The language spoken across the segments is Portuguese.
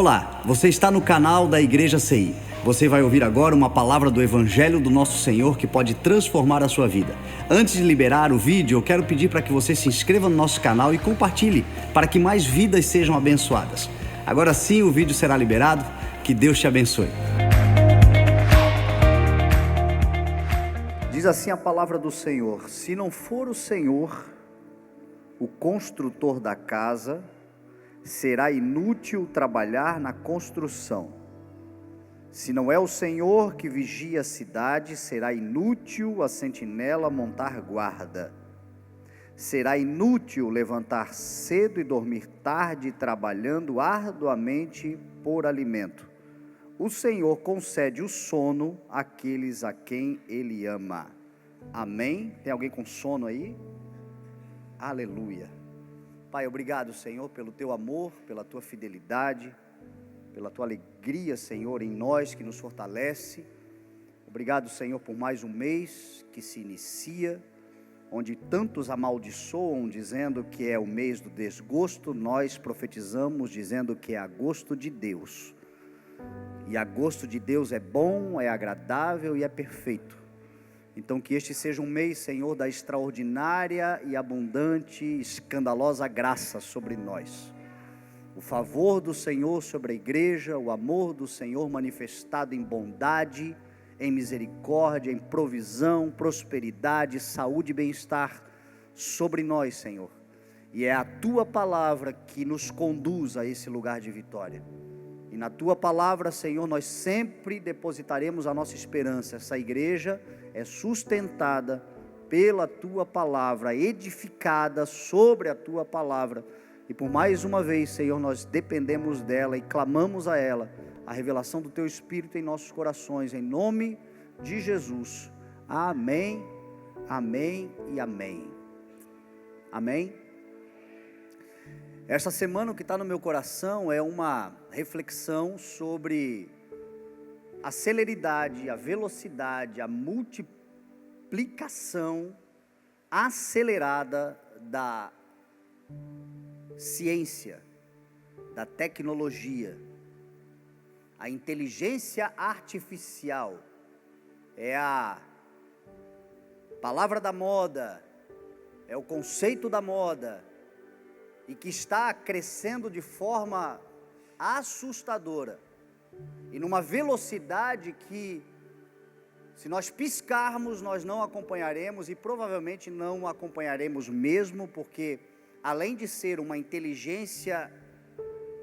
Olá, você está no canal da Igreja CI. Você vai ouvir agora uma palavra do Evangelho do Nosso Senhor que pode transformar a sua vida. Antes de liberar o vídeo, eu quero pedir para que você se inscreva no nosso canal e compartilhe, para que mais vidas sejam abençoadas. Agora sim, o vídeo será liberado. Que Deus te abençoe. Diz assim a palavra do Senhor: se não for o Senhor, o construtor da casa, será inútil trabalhar na construção. Se não é o Senhor que vigia a cidade, será inútil a sentinela montar guarda. Será inútil levantar cedo e dormir tarde, trabalhando arduamente por alimento. O Senhor concede o sono àqueles a quem Ele ama. Amém? Tem alguém com sono aí? Aleluia. Pai, obrigado, Senhor, pelo Teu amor, pela Tua fidelidade, pela Tua alegria, Senhor, em nós, que nos fortalece. Obrigado, Senhor, por mais um mês que se inicia, onde tantos amaldiçoam, dizendo que é o mês do desgosto. Nós profetizamos, dizendo que é agosto de Deus. E agosto de Deus é bom, é agradável e é perfeito. Então que este seja um mês, Senhor, da extraordinária e abundante, escandalosa graça sobre nós. O favor do Senhor sobre a igreja, o amor do Senhor manifestado em bondade, em misericórdia, em provisão, prosperidade, saúde e bem-estar sobre nós, Senhor. E é a Tua palavra que nos conduz a esse lugar de vitória. E na Tua palavra, Senhor, nós sempre depositaremos a nossa esperança. Essa igreja é sustentada pela Tua palavra, edificada sobre a Tua palavra. E por mais uma vez, Senhor, nós dependemos dela e clamamos a ela, a revelação do Teu Espírito em nossos corações, em nome de Jesus. Amém, amém e amém. Amém? Essa semana o que está no meu coração é uma reflexão sobre a celeridade, a velocidade, a multiplicação acelerada da ciência, da tecnologia. A inteligência artificial é a palavra da moda, é o conceito da moda, e que está crescendo de forma assustadora, e numa velocidade que, se nós piscarmos, nós não acompanharemos, e provavelmente não acompanharemos mesmo, porque além de ser uma inteligência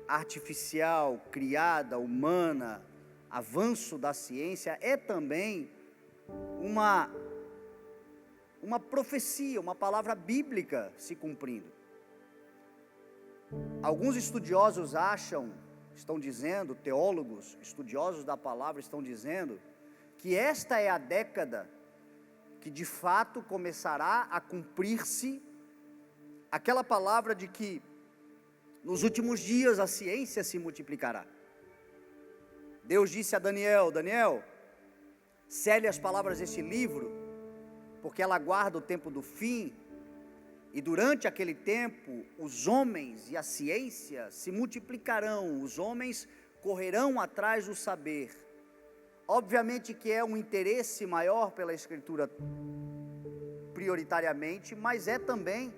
artificial, criada, humana, avanço da ciência, é também uma profecia, uma palavra bíblica se cumprindo. Alguns estudiosos estão dizendo, teólogos, estudiosos da palavra estão dizendo, que esta é a década que de fato começará a cumprir-se aquela palavra de que nos últimos dias a ciência se multiplicará. Deus disse a Daniel: Daniel, cele as palavras deste livro, porque ela guarda o tempo do fim. E durante aquele tempo, os homens e a ciência se multiplicarão, os homens correrão atrás do saber. Obviamente que é um interesse maior pela Escritura, prioritariamente, mas é também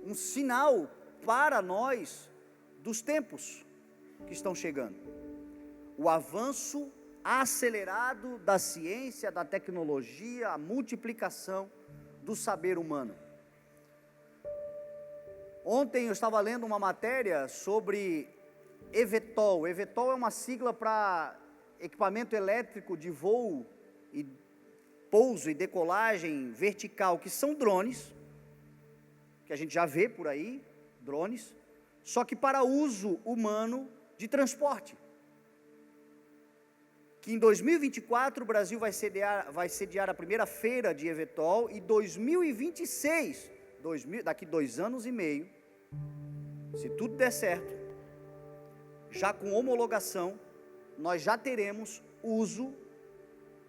um sinal para nós dos tempos que estão chegando. O avanço acelerado da ciência, da tecnologia, a multiplicação do saber humano. Ontem eu estava lendo uma matéria sobre eVTOL. eVTOL é uma sigla para equipamento elétrico de voo e pouso e decolagem vertical, que são drones, que a gente já vê por aí, drones, só que para uso humano de transporte. Que em 2024 o Brasil vai sediar a primeira feira de eVTOL, e 2026, daqui 2 anos e meio, se tudo der certo, já com homologação, nós já teremos uso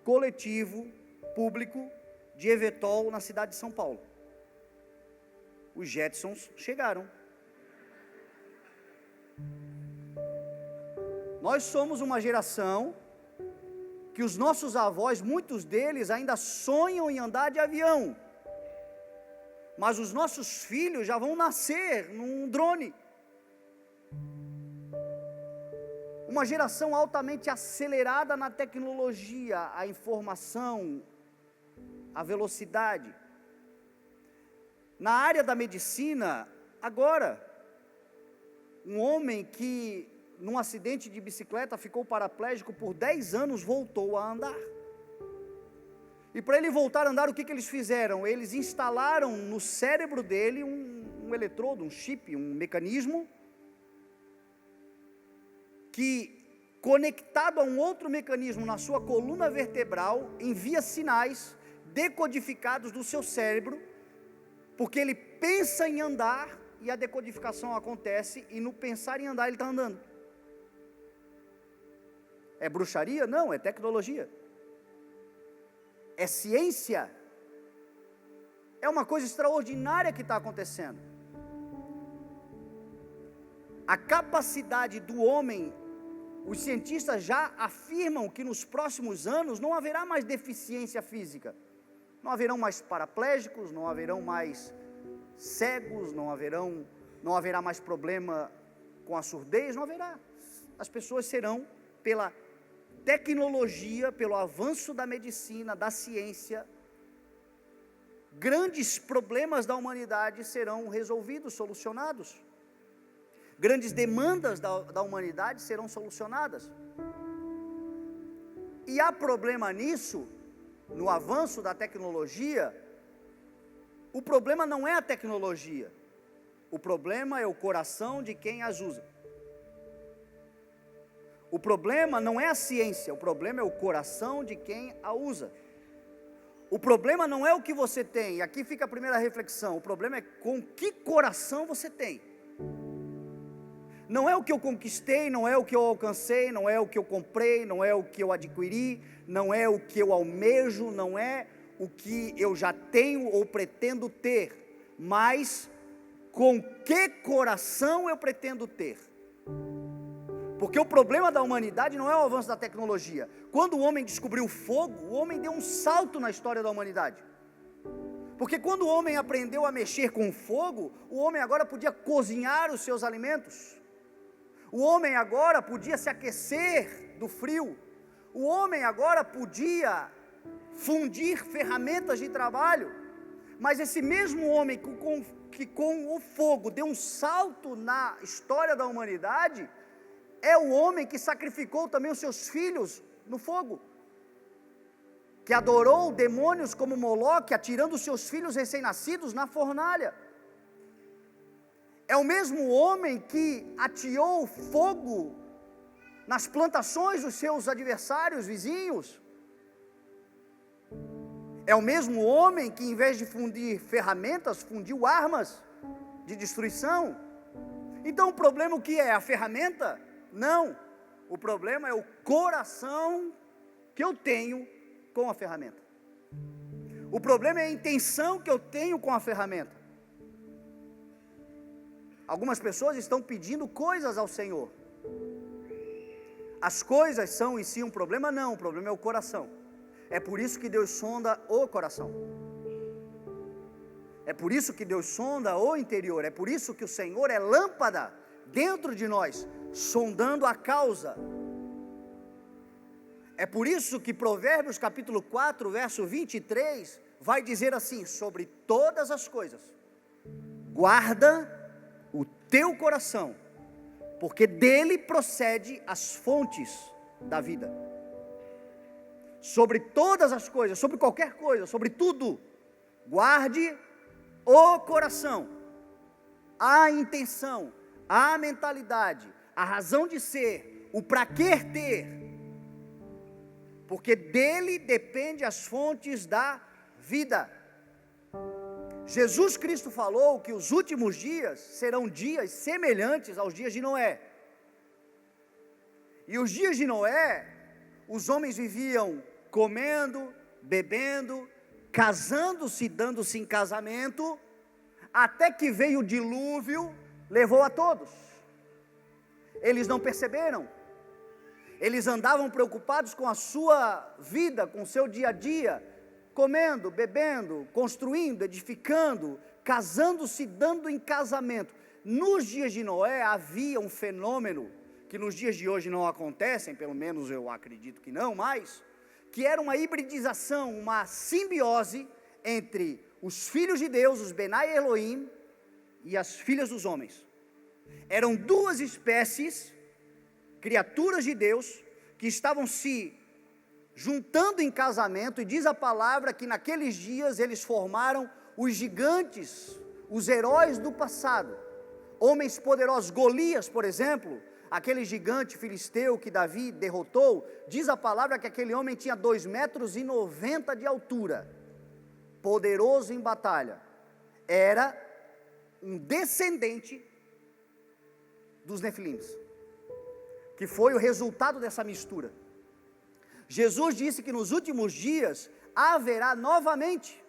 coletivo, público, de eVTOL na cidade de São Paulo. Os Jetsons chegaram. Nós somos uma geração que os nossos avós, muitos deles ainda sonham em andar de avião, mas os nossos filhos já vão nascer num drone. Uma geração altamente acelerada na tecnologia, a informação, a velocidade. Na área da medicina, agora, um homem que num acidente de bicicleta ficou paraplégico por 10 anos, voltou a andar. E para ele voltar a andar, o que eles fizeram? Eles instalaram no cérebro dele um eletrodo, um chip, um mecanismo, que, conectado a um outro mecanismo na sua coluna vertebral, envia sinais decodificados do seu cérebro, porque ele pensa em andar, e a decodificação acontece, e no pensar em andar ele está andando. É bruxaria? Não, é tecnologia. É ciência. É uma coisa extraordinária que está acontecendo. A capacidade do homem, os cientistas já afirmam que nos próximos anos não haverá mais deficiência física. Não haverão mais paraplégicos, não haverão mais cegos, não haverá mais problema com a surdez, não haverá. As pessoas serão, pela tecnologia, pelo avanço da medicina, da ciência, grandes problemas da humanidade serão resolvidos, solucionados. Grandes demandas da humanidade serão solucionadas. E há problema nisso, no avanço da tecnologia. O problema não é a tecnologia, o problema é o coração de quem as usa. O problema não é a ciência, o problema é o coração de quem a usa. O problema não é o que você tem, e aqui fica a primeira reflexão, o problema é com que coração você tem. Não é o que eu conquistei, não é o que eu alcancei, não é o que eu comprei, não é o que eu adquiri, não é o que eu almejo, não é o que eu já tenho ou pretendo ter, mas com que coração eu pretendo ter. Porque o problema da humanidade não é o avanço da tecnologia. Quando o homem descobriu o fogo, o homem deu um salto na história da humanidade. Porque quando o homem aprendeu a mexer com o fogo, o homem agora podia cozinhar os seus alimentos. O homem agora podia se aquecer do frio. O homem agora podia fundir ferramentas de trabalho. Mas esse mesmo homem que com o fogo deu um salto na história da humanidade, é o homem que sacrificou também os seus filhos no fogo, que adorou demônios como Moloque, atirando os seus filhos recém-nascidos na fornalha. É o mesmo homem que ateou fogo nas plantações dos seus adversários, vizinhos. É o mesmo homem que, em vez de fundir ferramentas, fundiu armas de destruição. Então o problema o que é? A ferramenta? Não, o problema é o coração que eu tenho com a ferramenta. O problema é a intenção que eu tenho com a ferramenta. Algumas pessoas estão pedindo coisas ao Senhor. As coisas são em si um problema? Não, o problema é o coração. É por isso que Deus sonda o coração. É por isso que Deus sonda o interior. É por isso que o Senhor é lâmpada dentro de nós, sondando a causa. É por isso que Provérbios capítulo 4, verso 23, vai dizer assim: sobre todas as coisas, guarda o teu coração, porque dele procede as fontes da vida. Sobre todas as coisas, sobre qualquer coisa, sobre tudo, guarde o coração, a intenção, a mentalidade, a razão de ser, o pra que ter, porque dele depende as fontes da vida. Jesus Cristo falou que os últimos dias serão dias semelhantes aos dias de Noé. E os dias de Noé, os homens viviam comendo, bebendo, casando-se, dando-se em casamento, até que veio o dilúvio, levou a todos. Eles não perceberam. Eles andavam preocupados com a sua vida, com o seu dia a dia, comendo, bebendo, construindo, edificando, casando-se, dando em casamento. Nos dias de Noé havia um fenômeno que nos dias de hoje não acontecem, pelo menos eu acredito que não mais, que era uma hibridização, uma simbiose entre os filhos de Deus, os Benai Elohim, e as filhas dos homens. Eram duas espécies, criaturas de Deus, que estavam se juntando em casamento, e diz a palavra que naqueles dias eles formaram os gigantes, os heróis do passado, homens poderosos. Golias, por exemplo, aquele gigante filisteu que Davi derrotou, diz a palavra que aquele homem tinha 2,90 metros de altura, poderoso em batalha, era um descendente dos Nefilins, que foi o resultado dessa mistura. Jesus disse que nos últimos dias haverá novamente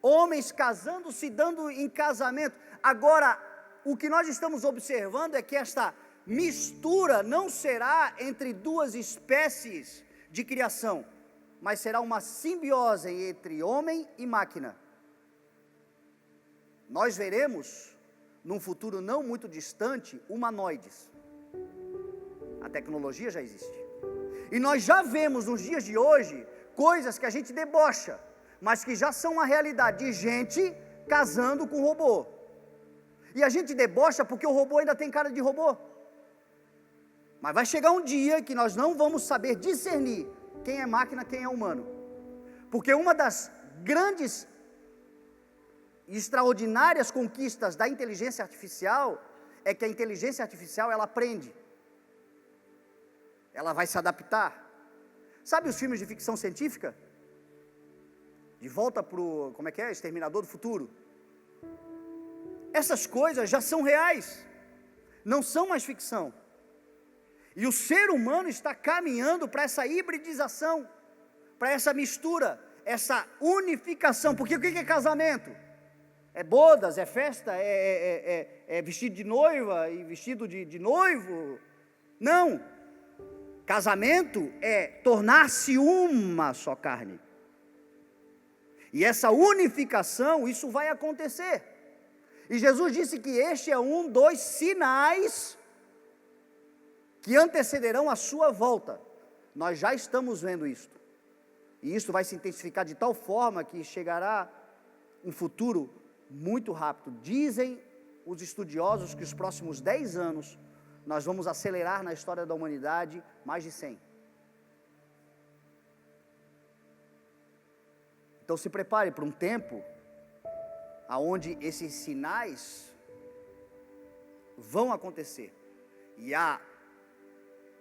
homens casando-se, dando em casamento. Agora, o que nós estamos observando é que esta mistura não será entre duas espécies de criação, mas será uma simbiose entre homem e máquina. Nós veremos, num futuro não muito distante, humanoides. A tecnologia já existe. E nós já vemos nos dias de hoje coisas que a gente debocha, mas que já são uma realidade, de gente casando com robô. E a gente debocha porque o robô ainda tem cara de robô. Mas vai chegar um dia que nós não vamos saber discernir quem é máquina, quem é humano. Porque uma das grandes e extraordinárias conquistas da inteligência artificial é que a inteligência artificial, ela aprende. Ela vai se adaptar. Sabe os filmes de ficção científica? De volta para o, como é que é? Exterminador do Futuro. Essas coisas já são reais, não são mais ficção. E o ser humano está caminhando para essa hibridização, para essa mistura, essa unificação. Porque o que é casamento? É bodas, é festa, é vestido de noiva e vestido de noivo? Não. Casamento é tornar-se uma só carne. E essa unificação, isso vai acontecer. E Jesus disse que este é um dos sinais que antecederão a sua volta. Nós já estamos vendo isto. E isso vai se intensificar de tal forma que chegará um futuro muito rápido. Dizem os estudiosos que os próximos 10 anos nós vamos acelerar na história da humanidade mais de 100. Então se prepare para um tempo aonde esses sinais vão acontecer. E a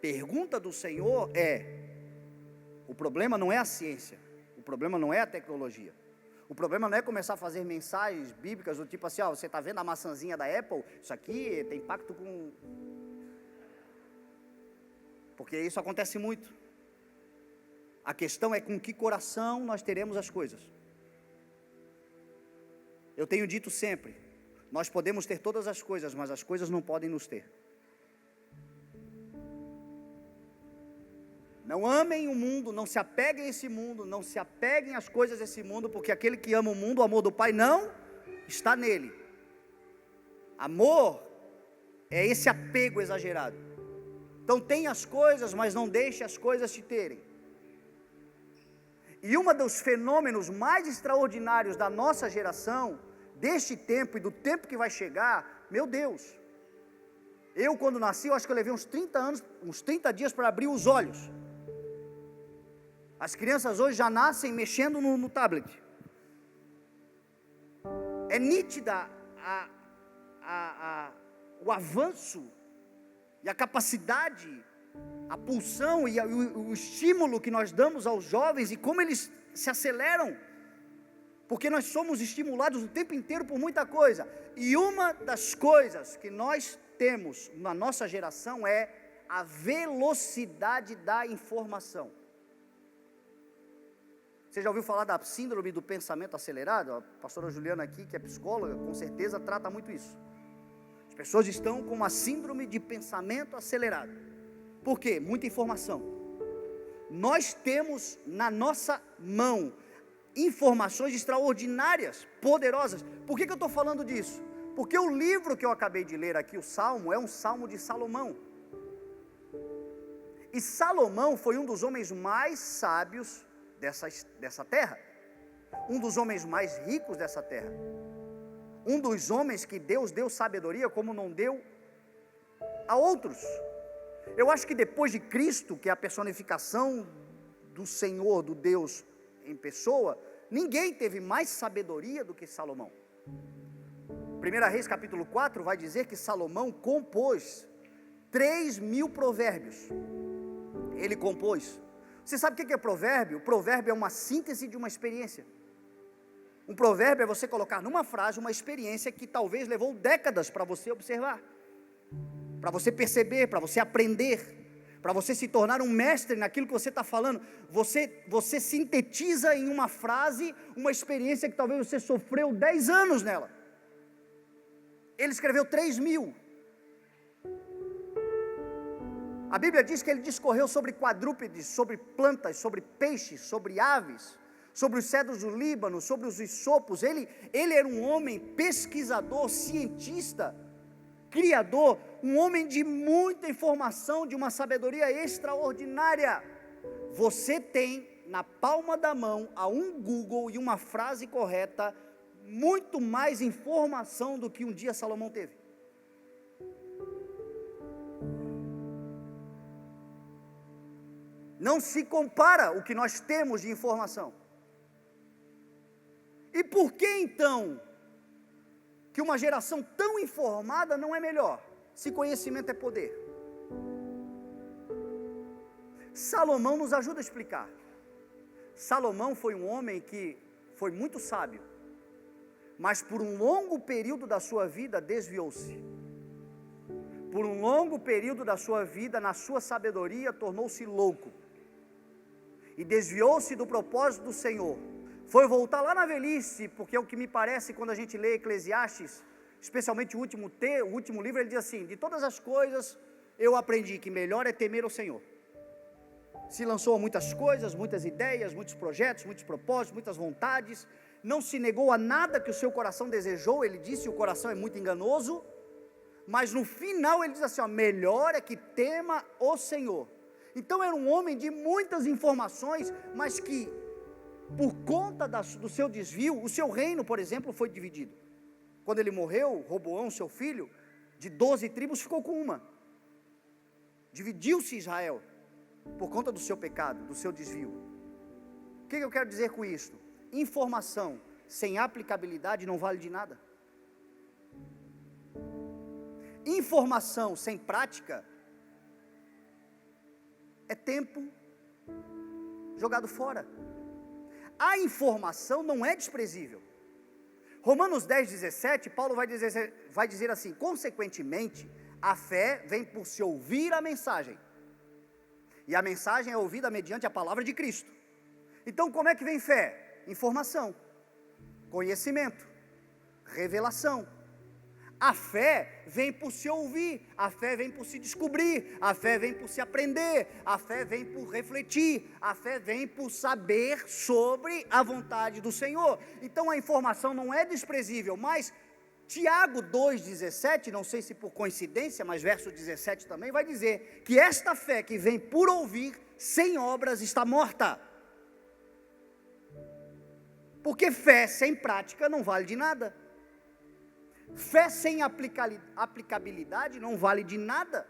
pergunta do Senhor é: o problema não é a ciência, o problema não é a tecnologia, o problema não é começar a fazer mensagens bíblicas do tipo assim, ó, você está vendo a maçãzinha da Apple? Isso aqui tem pacto com... Porque isso acontece muito. A questão é com que coração nós teremos as coisas. Eu tenho dito sempre, nós podemos ter todas as coisas, mas as coisas não podem nos ter. Não amem o mundo, não se apeguem a esse mundo, não se apeguem às coisas desse mundo, porque aquele que ama o mundo, o amor do Pai não está nele. Amor é esse apego exagerado. Então tenha as coisas, mas não deixe as coisas te terem. E um dos fenômenos mais extraordinários da nossa geração, deste tempo e do tempo que vai chegar, meu Deus, eu quando nasci, eu acho que eu levei uns 30 anos, uns 30 dias para abrir os olhos. As crianças hoje já nascem mexendo no tablet. É nítida o avanço e a capacidade, a pulsão e o estímulo que nós damos aos jovens e como eles se aceleram, porque nós somos estimulados o tempo inteiro por muita coisa. E uma das coisas que nós temos na nossa geração é a velocidade da informação. Você já ouviu falar da síndrome do pensamento acelerado? A pastora Juliana aqui, que é psicóloga, com certeza trata muito isso. As pessoas estão com uma síndrome de pensamento acelerado. Por quê? Muita informação. Nós temos na nossa mão informações extraordinárias, poderosas. Por que eu estou falando disso? Porque o livro que eu acabei de ler aqui, o Salmo, é um Salmo de Salomão. E Salomão foi um dos homens mais sábios dessa terra. Um dos homens mais ricos dessa terra. Um dos homens que Deus deu sabedoria como não deu a outros. Eu acho que depois de Cristo, que é a personificação do Senhor, do Deus em pessoa, ninguém teve mais sabedoria do que Salomão. 1 Reis capítulo 4 vai dizer que Salomão compôs 3.000 provérbios. Ele compôs. Você sabe o que é provérbio? Provérbio é uma síntese de uma experiência. Um provérbio é você colocar numa frase uma experiência que talvez levou décadas para você observar, para você perceber, para você aprender, para você se tornar um mestre naquilo que você está falando. Você sintetiza em uma frase uma experiência que talvez você sofreu 10 anos nela. Ele escreveu 3.000. A Bíblia diz que ele discorreu sobre quadrúpedes, sobre plantas, sobre peixes, sobre aves, sobre os cedros do Líbano, sobre os isopos. Ele era um homem pesquisador, cientista, criador, um homem de muita informação, de uma sabedoria extraordinária. Você tem na palma da mão, a um Google e uma frase correta, muito mais informação do que um dia Salomão teve. Não se compara o que nós temos de informação. E por que então que uma geração tão informada não é melhor, se conhecimento é poder? Salomão nos ajuda a explicar. Salomão foi um homem que foi muito sábio, mas por um longo período da sua vida desviou-se. Por um longo período da sua vida, na sua sabedoria, tornou-se louco. E desviou-se do propósito do Senhor. Foi voltar lá na velhice, porque é o que me parece quando a gente lê Eclesiastes, especialmente o último livro, ele diz assim: de todas as coisas eu aprendi que melhor é temer o Senhor. Se lançou a muitas coisas, muitas ideias, muitos projetos, muitos propósitos, muitas vontades, não se negou a nada que o seu coração desejou. Ele disse: o coração é muito enganoso, mas no final ele diz assim: ó, melhor é que tema o Senhor. Então era um homem de muitas informações, mas que por conta do seu desvio, o seu reino, por exemplo, foi dividido. Quando ele morreu, Roboão, seu filho, de 12 tribos ficou com uma. Dividiu-se Israel por conta do seu pecado, do seu desvio. O que eu quero dizer com isso? Informação sem aplicabilidade não vale de nada. Informação sem prática é tempo jogado fora. A informação não é desprezível. Romanos 10:17, Paulo vai dizer assim: consequentemente, a fé vem por se ouvir a mensagem, e a mensagem é ouvida mediante a palavra de Cristo. Então como é que vem fé? Informação, conhecimento, revelação. A fé vem por se ouvir, a fé vem por se descobrir, a fé vem por se aprender, a fé vem por refletir, a fé vem por saber sobre a vontade do Senhor. Então a informação não é desprezível, mas Tiago 2,17, não sei se por coincidência, mas verso 17 também vai dizer que esta fé que vem por ouvir, sem obras está morta. Porque fé sem prática não vale de nada. Fé sem aplicabilidade não vale de nada.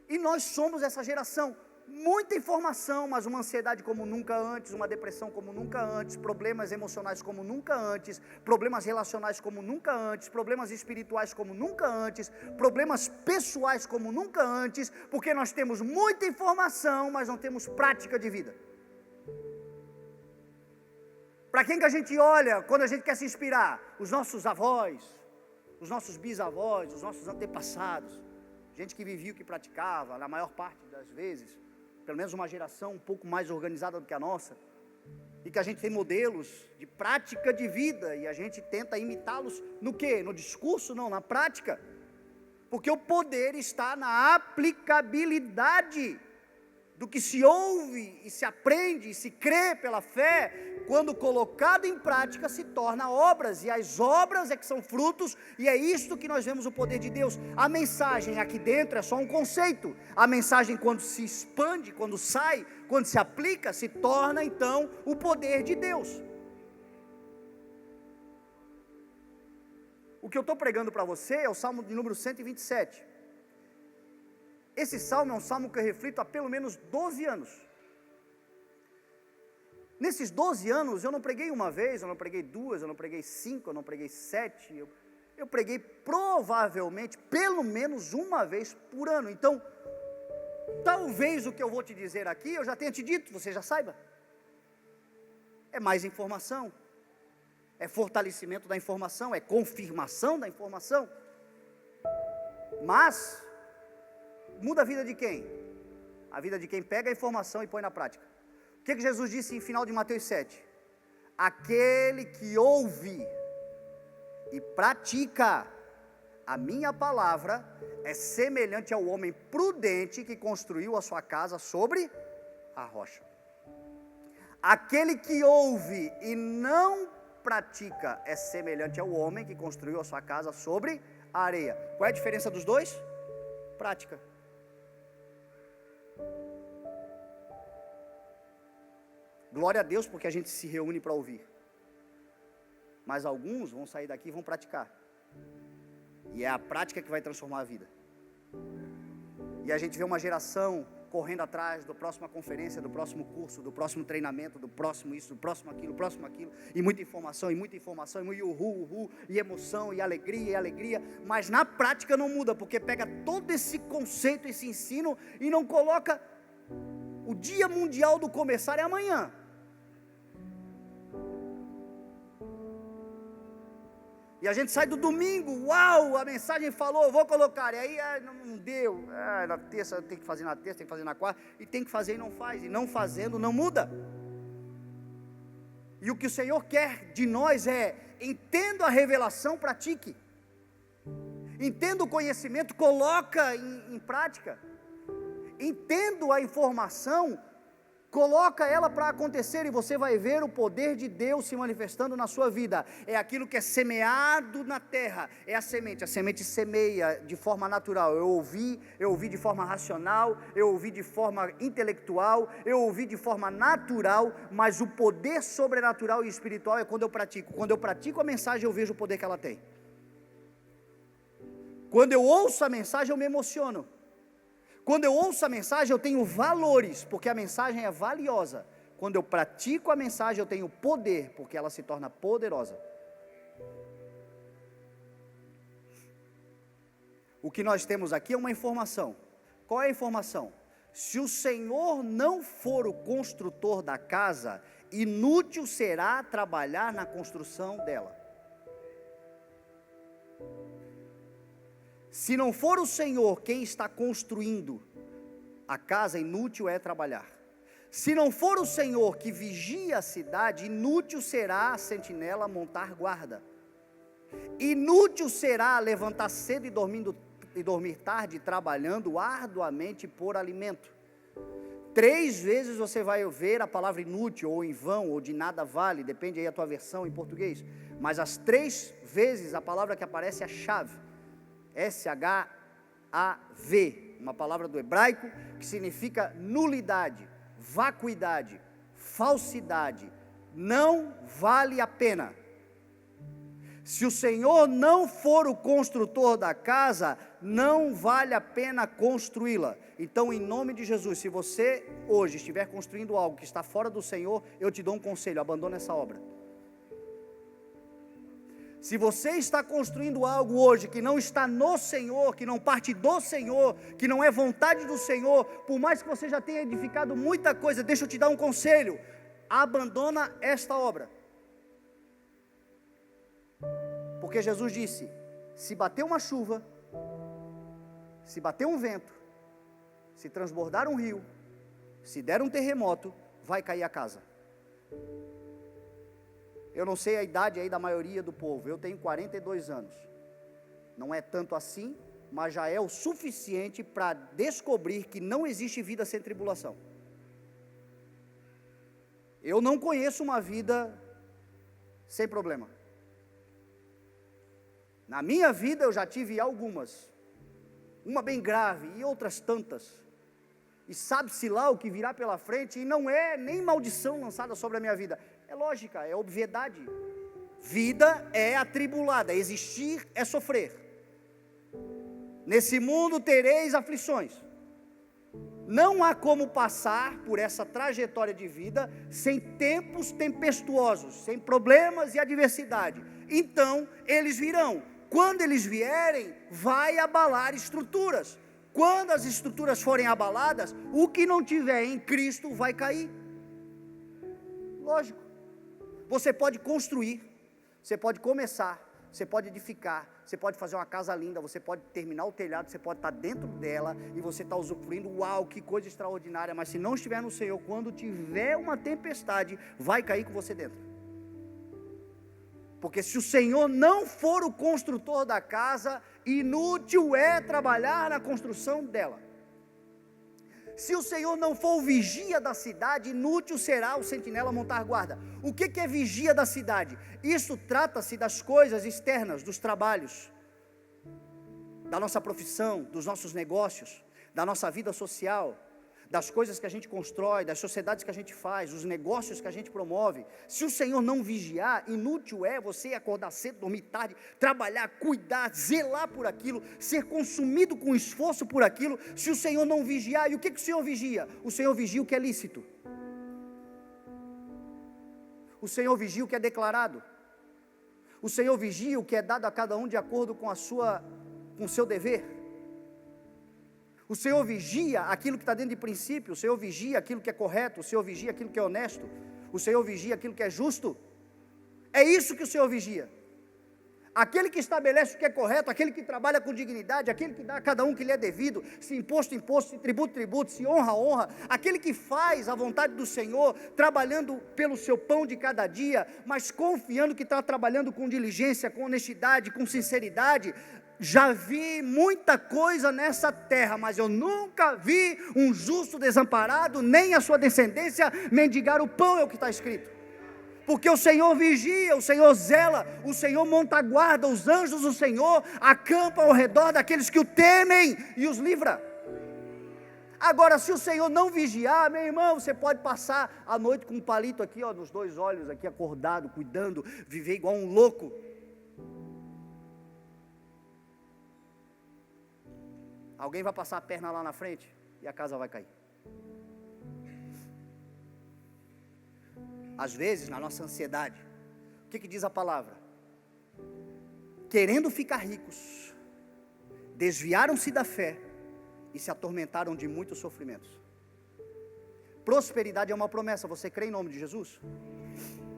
E nós somos essa geração. Muita informação, mas uma ansiedade como nunca antes, uma depressão como nunca antes, problemas emocionais como nunca antes, problemas relacionais como nunca antes, problemas espirituais como nunca antes, problemas pessoais como nunca antes, porque nós temos muita informação, mas não temos prática de vida. Para quem que a gente olha quando a gente quer se inspirar? Os nossos avós, os nossos bisavós, os nossos antepassados, gente que vivia o que praticava, na maior parte das vezes, pelo menos uma geração um pouco mais organizada do que a nossa, e que a gente tem modelos de prática de vida, e a gente tenta imitá-los no quê? No discurso? Não, na prática. Porque o poder está na aplicabilidade do que se ouve e se aprende e se crê pela fé, quando colocado em prática se torna obras, e as obras é que são frutos, e é isto que nós vemos o poder de Deus. A mensagem aqui dentro é só um conceito, a mensagem quando se expande, quando sai, quando se aplica, se torna então o poder de Deus. O que eu estou pregando para você é o Salmo de número 127. Esse salmo é um salmo que eu reflito há pelo menos 12 anos. Nesses 12 anos, eu não preguei uma vez, eu não preguei duas, eu não preguei 5, eu não preguei 7. Eu preguei provavelmente pelo menos uma vez por ano. Então, talvez o que eu vou te dizer aqui, eu já tenha te dito, você já saiba. É mais informação, é fortalecimento da informação, é confirmação da informação. Mas muda a vida de quem? A vida de quem pega a informação e põe na prática. O que Jesus disse em final de Mateus 7? Aquele que ouve e pratica a minha palavra é semelhante ao homem prudente que construiu a sua casa sobre a rocha. Aquele que ouve e não pratica é semelhante ao homem que construiu a sua casa sobre a areia. Qual é a diferença dos dois? Prática. Glória a Deus porque a gente se reúne para ouvir. Mas alguns vão sair daqui e vão praticar. E é a prática que vai transformar a vida. E a gente vê uma geração correndo atrás da próxima conferência, do próximo curso, do próximo treinamento, do próximo isso, do próximo aquilo, e muita informação, e uhul, e emoção, e alegria, mas na prática não muda, porque pega todo esse conceito, esse ensino, e não coloca, o dia mundial do começar é amanhã. E a gente sai do domingo, uau, a mensagem falou, vou colocar, e aí não deu, na terça tem que fazer na terça, tem que fazer na quarta, e tem que fazer e não faz, e não fazendo não muda. E o que o Senhor quer de nós é, entenda a revelação, pratique, entenda o conhecimento, coloca em prática, entenda a informação, coloca ela para acontecer, e você vai ver o poder de Deus se manifestando na sua vida. É aquilo que é semeado na terra, é a semente semeia de forma natural. Eu ouvi de forma racional, eu ouvi de forma intelectual, eu ouvi de forma natural, mas o poder sobrenatural e espiritual é quando eu pratico a mensagem, eu vejo o poder que ela tem. Quando eu ouço a mensagem, eu me emociono. Quando eu ouço a mensagem, eu tenho valores, porque a mensagem é valiosa. Quando eu pratico a mensagem, eu tenho poder, porque ela se torna poderosa. O que nós temos aqui é uma informação. Qual é a informação? Se o Senhor não for o construtor da casa, inútil será trabalhar na construção dela. Se não for o Senhor quem está construindo a casa, inútil é trabalhar. Se não for o Senhor que vigia a cidade, inútil será a sentinela montar guarda. Inútil será levantar cedo e dormir tarde, trabalhando arduamente por alimento. 3 vezes você vai ver a palavra inútil, ou em vão, ou de nada vale, depende aí da tua versão em português. Mas as 3 vezes a palavra que aparece é a chave. SHAV, uma palavra do hebraico que significa nulidade, vacuidade, falsidade, não vale a pena. Se o Senhor não for o construtor da casa, não vale a pena construí-la. Então, em nome de Jesus, se você hoje estiver construindo algo que está fora do Senhor, eu te dou um conselho: abandone essa obra. Se você está construindo algo hoje que não está no Senhor, que não parte do Senhor, que não é vontade do Senhor, por mais que você já tenha edificado muita coisa, deixa eu te dar um conselho: abandona esta obra. Porque Jesus disse: se bater uma chuva, se bater um vento, se transbordar um rio, se der um terremoto, vai cair a casa. Eu não sei a idade aí da maioria do povo, eu tenho 42 anos, não é tanto assim, mas já é o suficiente para descobrir que não existe vida sem tribulação. Eu não conheço uma vida sem problema. Na minha vida eu já tive algumas, uma bem grave e outras tantas, e sabe-se lá o que virá pela frente, e não é nem maldição lançada sobre a minha vida, é lógica, é obviedade. Vida é atribulada, existir é sofrer. Nesse mundo tereis aflições. Não há como passar por essa trajetória de vida sem tempos tempestuosos, sem problemas e adversidade. Então, eles virão. Quando eles vierem, vai abalar estruturas. Quando as estruturas forem abaladas, o que não tiver em Cristo vai cair. Lógico. Você pode construir, você pode começar, você pode edificar, você pode fazer uma casa linda, você pode terminar o telhado, você pode estar dentro dela, e você está usufruindo, uau, que coisa extraordinária, mas se não estiver no Senhor, quando tiver uma tempestade, vai cair com você dentro. Porque se o Senhor não for o construtor da casa, inútil é trabalhar na construção dela. Se o Senhor não for o vigia da cidade, inútil será o sentinela montar guarda. O que é vigia da cidade? Isso trata-se das coisas externas, dos trabalhos, da nossa profissão, dos nossos negócios, da nossa vida social, das coisas que a gente constrói, das sociedades que a gente faz, os negócios que a gente promove. Se o Senhor não vigiar, inútil é você acordar cedo, dormir tarde, trabalhar, cuidar, zelar por aquilo, ser consumido com esforço por aquilo, se o Senhor não vigiar. E o que o Senhor vigia? O Senhor vigia o que é lícito. O Senhor vigia o que é declarado. O Senhor vigia o que é dado a cada um de acordo com o seu dever. O Senhor vigia aquilo que está dentro de princípio, o Senhor vigia aquilo que é correto, o Senhor vigia aquilo que é honesto, o Senhor vigia aquilo que é justo. É isso que o Senhor vigia. Aquele que estabelece o que é correto, aquele que trabalha com dignidade, aquele que dá a cada um que lhe é devido, se imposto, imposto, se tributo, tributo, se honra, honra, aquele que faz a vontade do Senhor, trabalhando pelo seu pão de cada dia, mas confiando que está trabalhando com diligência, com honestidade, com sinceridade. Já vi muita coisa nessa terra, mas eu nunca vi um justo desamparado, nem a sua descendência mendigar o pão, é o que está escrito. Porque o Senhor vigia, o Senhor zela, o Senhor monta guarda, os anjos do Senhor acampam ao redor daqueles que o temem e os livra. Agora, se o Senhor não vigiar, meu irmão, você pode passar a noite com um palito aqui, ó, nos dois olhos, aqui acordado, cuidando, viver igual um louco. Alguém vai passar a perna lá na frente e a casa vai cair. Às vezes, na nossa ansiedade, o que diz a palavra? Querendo ficar ricos, desviaram-se da fé e se atormentaram de muitos sofrimentos. Prosperidade é uma promessa, você crê em nome de Jesus?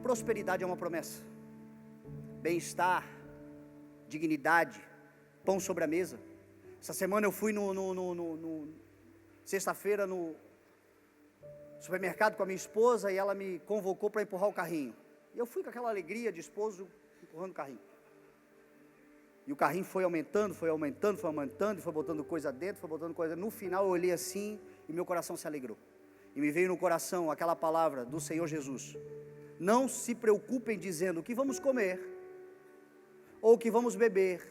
Prosperidade é uma promessa. Bem-estar, dignidade, pão sobre a mesa. Essa semana eu fui sexta-feira no supermercado com a minha esposa e ela me convocou para empurrar o carrinho. E eu fui com aquela alegria de esposo empurrando o carrinho. E o carrinho foi aumentando, e foi botando coisa dentro, foi botando coisa. No final eu olhei assim e meu coração se alegrou. E me veio no coração aquela palavra do Senhor Jesus: não se preocupem dizendo o que vamos comer, ou o que vamos beber,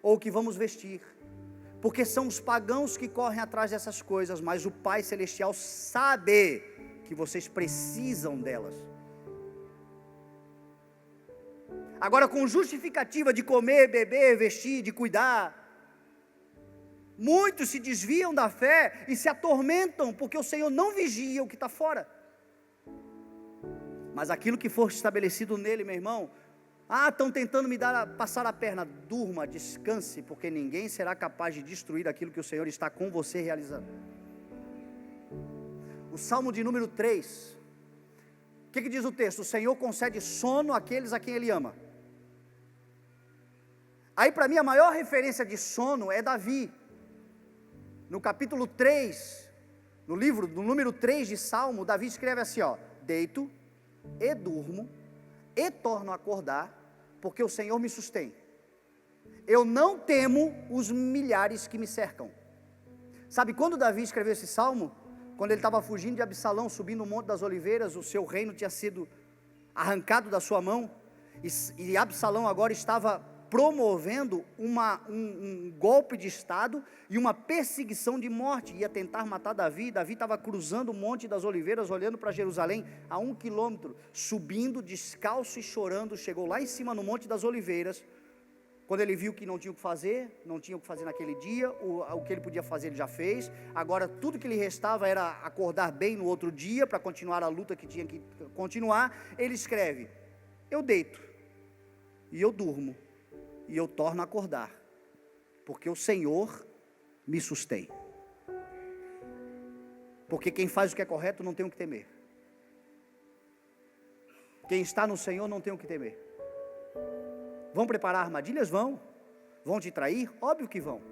ou o que vamos vestir, porque são os pagãos que correm atrás dessas coisas, mas o Pai Celestial sabe que vocês precisam delas. Agora, com justificativa de comer, beber, vestir, de cuidar, muitos se desviam da fé e se atormentam, porque o Senhor não vigia o que está fora. Mas aquilo que for estabelecido nele, meu irmão, estão tentando passar a perna. Durma, descanse, porque ninguém será capaz de destruir aquilo que o Senhor está com você realizando. O Salmo de número 3, o que diz o texto? O Senhor concede sono àqueles a quem Ele ama. Aí para mim a maior referência de sono é Davi. No capítulo 3, no número 3 de Salmo, Davi escreve assim, deito e durmo, e torno a acordar, porque o Senhor me sustém. eu não temo os milhares que me cercam. Sabe quando Davi escreveu esse salmo? Quando ele estava fugindo de Absalão, subindo o Monte das Oliveiras, o seu reino tinha sido arrancado da sua mão, e Absalão agora estava promovendo um golpe de estado e uma perseguição de morte, ia tentar matar Davi. Davi estava cruzando o Monte das Oliveiras, olhando para Jerusalém, a 1 quilômetro, subindo descalço e chorando, chegou lá em cima no Monte das Oliveiras, quando ele viu que não tinha o que fazer, naquele dia, o que ele podia fazer ele já fez, agora tudo que lhe restava era acordar bem no outro dia, para continuar a luta que tinha que continuar. Ele escreve: eu deito, e eu durmo, e eu torno a acordar, porque o Senhor me sustém. Porque quem faz o que é correto não tem o que temer. Quem está no Senhor não tem o que temer. Vão preparar armadilhas? Vão te trair? Óbvio que vão.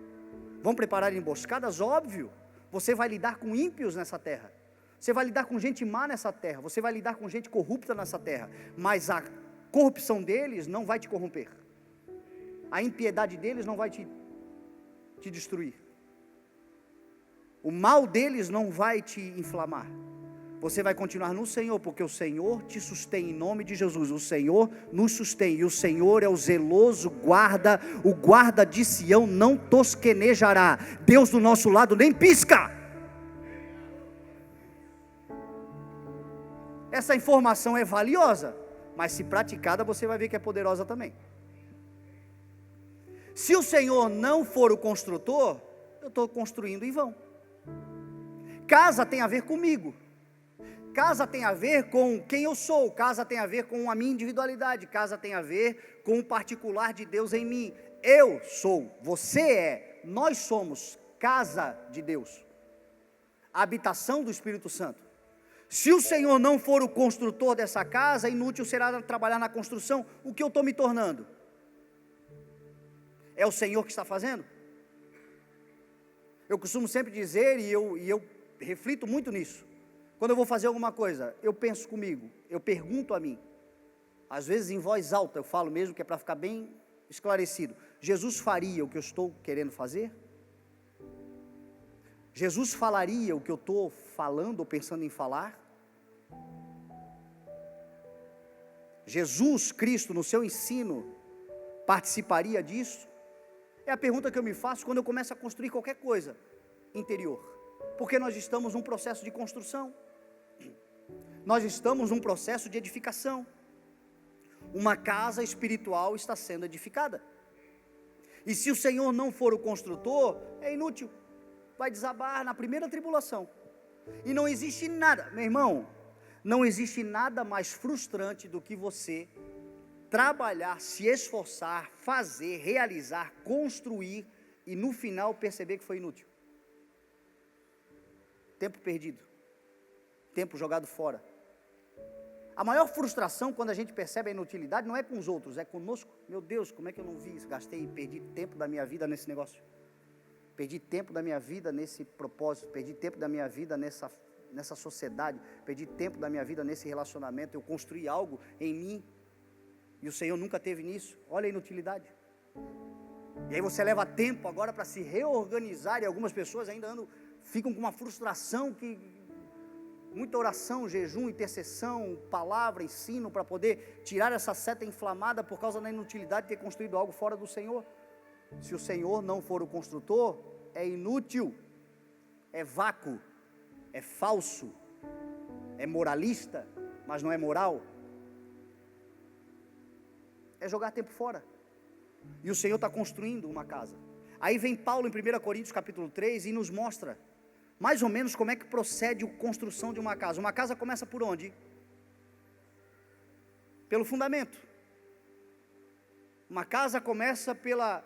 Vão preparar emboscadas? Óbvio. Você vai lidar com ímpios nessa terra, você vai lidar com gente má nessa terra, você vai lidar com gente corrupta nessa terra, mas a corrupção deles não vai te corromper, a impiedade deles não vai te destruir, o mal deles não vai te inflamar. Você vai continuar no Senhor, porque o Senhor te sustém, em nome de Jesus. O Senhor nos sustém, e o Senhor é o zeloso guarda, o guarda de Sião não tosquenejará. Deus do nosso lado nem pisca. Essa informação é valiosa, mas se praticada você vai ver que é poderosa também. Se o Senhor não for o construtor, eu estou construindo em vão. Casa tem a ver comigo, casa tem a ver com quem eu sou, casa tem a ver com a minha individualidade, casa tem a ver com o particular de Deus em mim. Eu sou, você é, nós somos casa de Deus, a habitação do Espírito Santo. Se o Senhor não for o construtor dessa casa, inútil será trabalhar na construção. O que eu estou me tornando? É o Senhor que está fazendo? Eu costumo sempre dizer, e eu reflito muito nisso, quando eu vou fazer alguma coisa, eu penso comigo, eu pergunto a mim, às vezes em voz alta, eu falo mesmo, que é para ficar bem esclarecido: Jesus faria o que eu estou querendo fazer? Jesus falaria o que eu estou falando ou pensando em falar? Jesus Cristo, no seu ensino, participaria disso? É a pergunta que eu me faço quando eu começo a construir qualquer coisa interior, porque nós estamos num processo de construção, nós estamos num processo de edificação. Uma casa espiritual está sendo edificada, e se o Senhor não for o construtor, é inútil, vai desabar na primeira tribulação. E não existe nada, meu irmão, não existe nada mais frustrante do que você trabalhar, se esforçar, fazer, realizar, construir, e no final perceber que foi inútil. Tempo perdido, tempo jogado fora. A maior frustração quando a gente percebe a inutilidade não é com os outros, é conosco. Meu Deus, como é que eu não vi isso? Gastei, perdi tempo da minha vida nesse negócio, perdi tempo da minha vida nesse propósito, perdi tempo da minha vida nessa sociedade, perdi tempo da minha vida nesse relacionamento. Eu construí algo em mim e o Senhor nunca teve nisso. Olha a inutilidade. E aí você leva tempo agora para se reorganizar, e algumas pessoas ainda ficam com uma frustração, que muita oração, jejum, intercessão, palavra, ensino, para poder tirar essa seta inflamada por causa da inutilidade de ter construído algo fora do Senhor. Se o Senhor não for o construtor, é inútil, é vácuo, é falso, é moralista, mas não é moral, é jogar tempo fora. E o Senhor está construindo uma casa. Aí vem Paulo em 1 Coríntios capítulo 3 e nos mostra mais ou menos como é que procede a construção de uma casa. Uma casa começa por onde? Pelo fundamento. Uma casa começa pela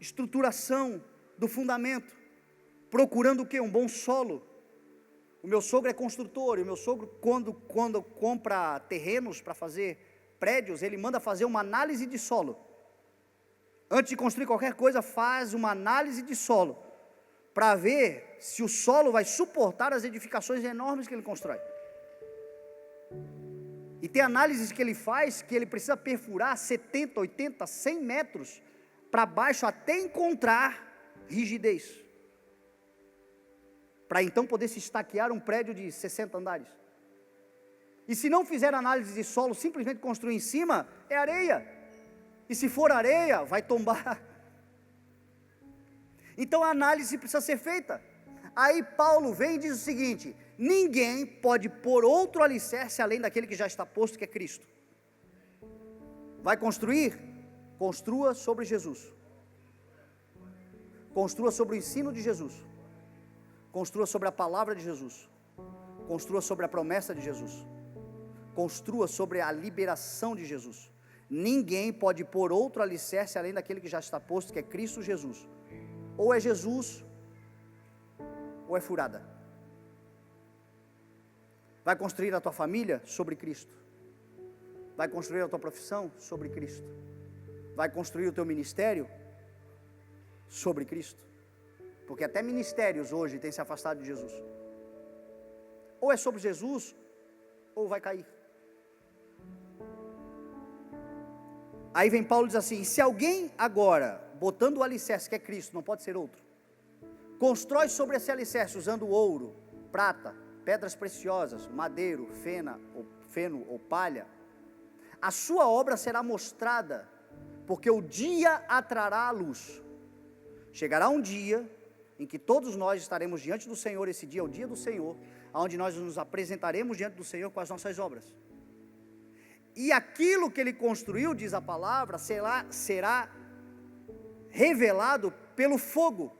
estruturação do fundamento, procurando o quê? Um bom solo. O meu sogro é construtor, e o meu sogro, quando compra terrenos para fazer prédios, ele manda fazer uma análise de solo. Antes de construir qualquer coisa, faz uma análise de solo, para ver se o solo vai suportar as edificações enormes que ele constrói. E tem análises que ele faz, que ele precisa perfurar 70, 80, 100 metros, para baixo até encontrar rigidez, para então poder se estaquear um prédio de 60 andares. E se não fizer análise de solo, simplesmente construir em cima, é areia. E se for areia, vai tombar. Então a análise precisa ser feita. Aí Paulo vem e diz o seguinte: ninguém pode pôr outro alicerce além daquele que já está posto, que é Cristo. Vai construir? Construa sobre Jesus. Construa sobre o ensino de Jesus. Construa sobre a palavra de Jesus. Construa sobre a promessa de Jesus. Construa sobre a liberação de Jesus. Ninguém pode pôr outro alicerce além daquele que já está posto, que é Cristo Jesus. Ou é Jesus, ou é furada. Vai construir a tua família sobre Cristo. Vai construir a tua profissão sobre Cristo. Vai construir o teu ministério sobre Cristo. Porque até ministérios hoje têm se afastado de Jesus. Ou é sobre Jesus, ou vai cair. Aí vem Paulo e diz assim: se alguém agora, botando o alicerce que é Cristo, não pode ser outro, constrói sobre esse alicerce usando ouro, prata, pedras preciosas, madeiro, feno ou palha, a sua obra será mostrada, porque o dia atrará a luz. Chegará um dia em que todos nós estaremos diante do Senhor. Esse dia é o dia do Senhor, onde nós nos apresentaremos diante do Senhor com as nossas obras. E aquilo que ele construiu, diz a palavra, será revelado pelo fogo,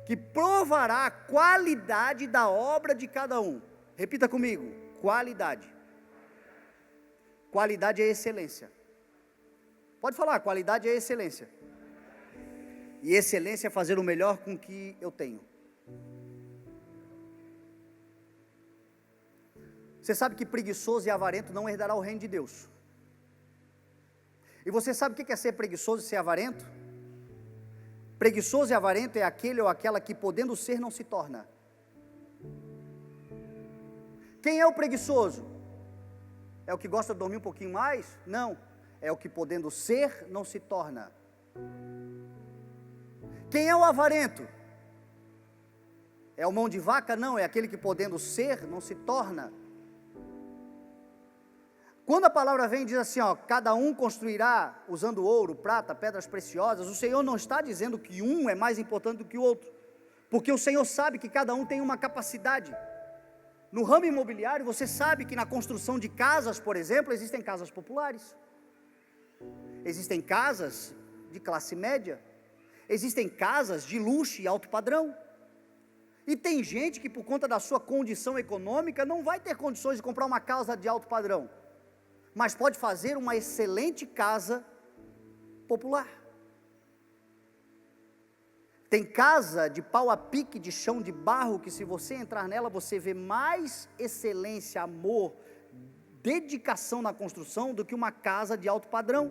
que provará a qualidade da obra de cada um. Repita comigo: qualidade. Qualidade é excelência. Pode falar, qualidade é excelência. E excelência é fazer o melhor com o que eu tenho. Você sabe que preguiçoso e avarento não herdará o reino de Deus. E você sabe o que é ser preguiçoso e ser avarento? Preguiçoso e avarento é aquele ou aquela que, podendo ser, não se torna. Quem é o preguiçoso? É o que gosta de dormir um pouquinho mais? Não, é o que, podendo ser, não se torna. Quem é o avarento? É o mão de vaca? Não, é aquele que, podendo ser, não se torna. Quando a palavra vem e diz assim, cada um construirá usando ouro, prata, pedras preciosas, o Senhor não está dizendo que um é mais importante do que o outro, porque o Senhor sabe que cada um tem uma capacidade. No ramo imobiliário, você sabe que na construção de casas, por exemplo, existem casas populares, existem casas de classe média, existem casas de luxo e alto padrão, e tem gente que, por conta da sua condição econômica, não vai ter condições de comprar uma casa de alto padrão, mas pode fazer uma excelente casa popular. Tem casa de pau a pique, de chão de barro, que se você entrar nela, você vê mais excelência, amor, dedicação na construção, do que uma casa de alto padrão,